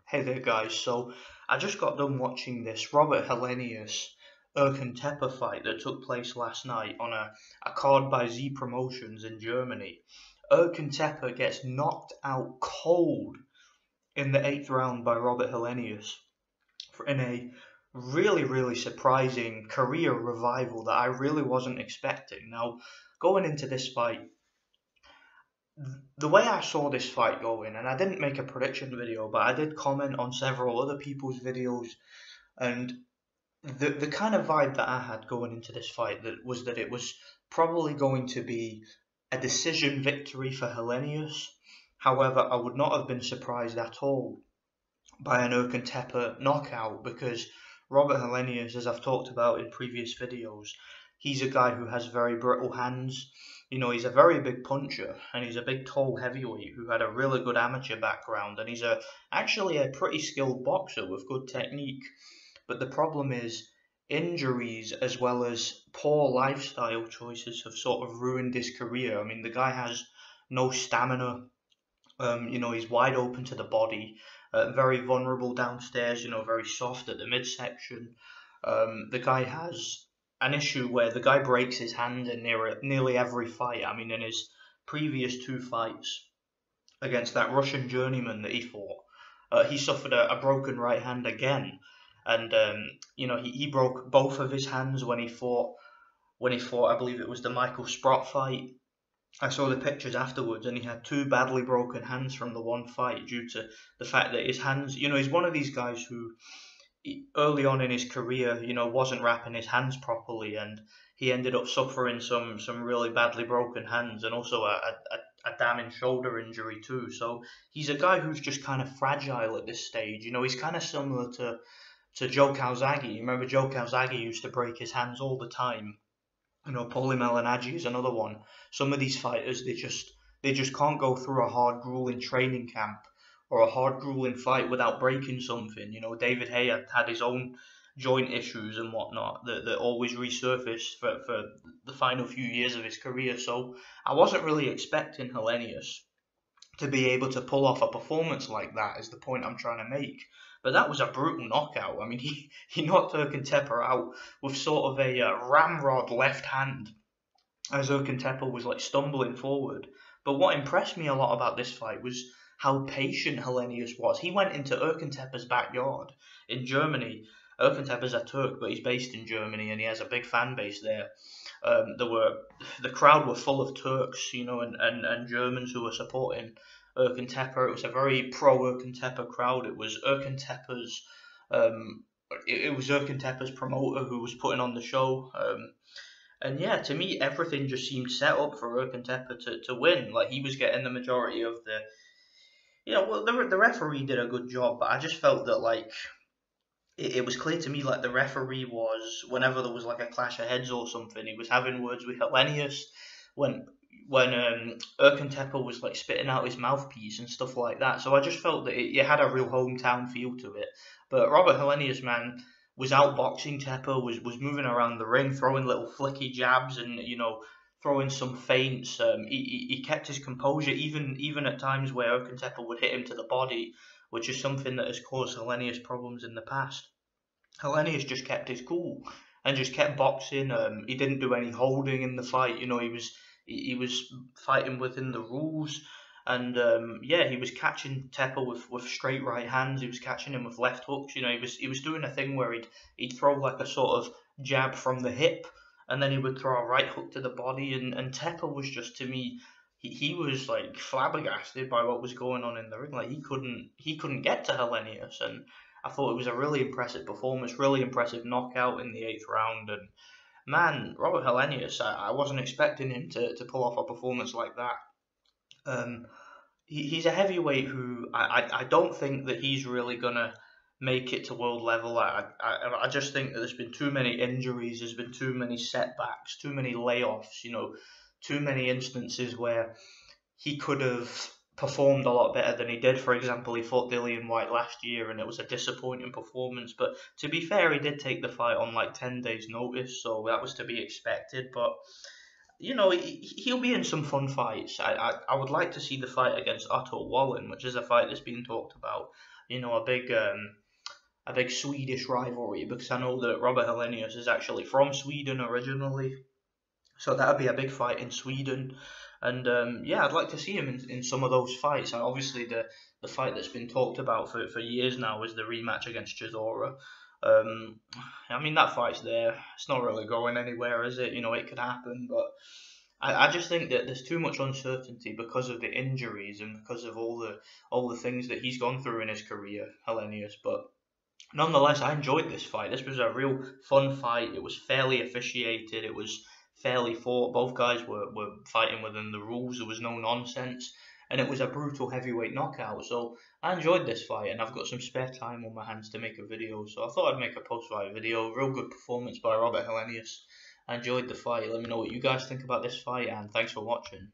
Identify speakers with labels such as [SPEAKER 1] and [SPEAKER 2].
[SPEAKER 1] Hey there guys, so I just got done watching this Robert Helenius Erkan Teper fight that took place last night on a card by Z Promotions in Germany. Erkan Teper gets knocked out cold in the 8th round by Robert Helenius in a really surprising career revival that I really wasn't expecting. Now, going into this fight, the way I saw this fight going, and I didn't make a prediction video, but I did comment on several other people's videos, and the kind of vibe that I had going into this fight that it was probably going to be a decision victory for Helenius. However, I would not have been surprised at all by an Erkan Teper knockout, because Robert Helenius, as I've talked about in previous videos, he's a guy who has very brittle hands. You know, he's a very big puncher, and he's a big, tall heavyweight who had a really good amateur background, and he's actually a pretty skilled boxer with good technique. But the problem is injuries as well as poor lifestyle choices have sort of ruined his career. I mean, the guy has no stamina. He's wide open to the body, very vulnerable downstairs, very soft at the midsection. The guy has an issue where the guy breaks his hand in nearly every fight. I mean, in his previous two fights against that Russian journeyman that he fought, he suffered a broken right hand again. And, he broke both of his hands when he fought, I believe it was the Michael Sprott fight. I saw the pictures afterwards, and he had two badly broken hands from the one fight due to the fact that his hands, he's one of these guys who early on in his career, wasn't wrapping his hands properly, and he ended up suffering some really badly broken hands, and also a damning shoulder injury too. So he's a guy who's just kind of fragile at this stage. He's kind of similar to Joe Calzaghe. You remember Joe Calzaghe used to break his hands all the time. Paulie Malignaggi is another one. Some of these fighters, they just can't go through a hard, grueling training camp or a hard, grueling fight without breaking something. David Haye had his own joint issues and whatnot that always resurfaced for the final few years of his career. So I wasn't really expecting Helenius to be able to pull off a performance like that, is the point I'm trying to make. But that was a brutal knockout. I mean, he knocked Erkan Teper out with sort of a ramrod left hand as Erkan Teper was like stumbling forward. But what impressed me a lot about this fight was how patient Helenius was. He went into Erkan Teper's backyard in Germany. Erkan Teper's a Turk, but he's based in Germany, and he has a big fan base there. The crowd were full of Turks, and Germans who were supporting Erkan Teper. It was a very pro Erkan Teper crowd. It was Erkan Teper's promoter who was putting on the show. And yeah, to me, everything just seemed set up for Erkan Teper to win. Like, he was getting the majority of the referee did a good job, but I just felt that, like, it was clear to me, like, the referee was, whenever there was like a clash of heads or something, he was having words with Helenius. When Erkan Teper was like spitting out his mouthpiece and stuff like that. So I just felt that it had a real hometown feel to it. But Robert Helenius, man, was outboxing Teper, was moving around the ring, throwing little flicky jabs and, throwing some feints. He kept his composure, even at times where Erkan Teper would hit him to the body, which is something that has caused Helenius problems in the past. Helenius just kept his cool and just kept boxing. He didn't do any holding in the fight. He was fighting within the rules, and he was catching Teper with straight right hands. He was catching him with left hooks. He was doing a thing where he'd throw like a sort of jab from the hip, and then he would throw a right hook to the body. And Teper was just, to me, he was like flabbergasted by what was going on in the ring. Like, he couldn't get to Helenius, and I thought it was a really impressive performance, really impressive knockout in the 8th round. And man, Robert Helenius, I wasn't expecting him to pull off a performance like that. He's a heavyweight who I don't think that he's really going to make it to world level. I just think that there's been too many injuries, there's been too many setbacks, too many layoffs, too many instances where he could have performed a lot better than he did. For example, he fought Dillian White last year, and it was a disappointing performance. But to be fair, he did take the fight on like 10 days' notice, so that was to be expected. But he'll be in some fun fights. I would like to see the fight against Otto Wallin, which is a fight that's being talked about. you know, a big Swedish rivalry, because I know that Robert Helenius is actually from Sweden originally. So that would be a big fight in Sweden, and yeah, I'd like to see him in some of those fights. And obviously, the fight that's been talked about for years now is the rematch against Chisora. Um, I mean, that fight's there. It's not really going anywhere, is it? You know, it could happen, but I just think that there's too much uncertainty because of the injuries and because of all the things that he's gone through in his career, Helenius. But nonetheless, I enjoyed this fight. This was a real fun fight. It was fairly officiated. It was fairly fought. Both guys were fighting within the rules. There was no nonsense. And it was a brutal heavyweight knockout. So I enjoyed this fight, and I've got some spare time on my hands to make a video. So I thought I'd make a post-fight video. Real good performance by Robert Helenius. I enjoyed the fight. Let me know what you guys think about this fight, and thanks for watching.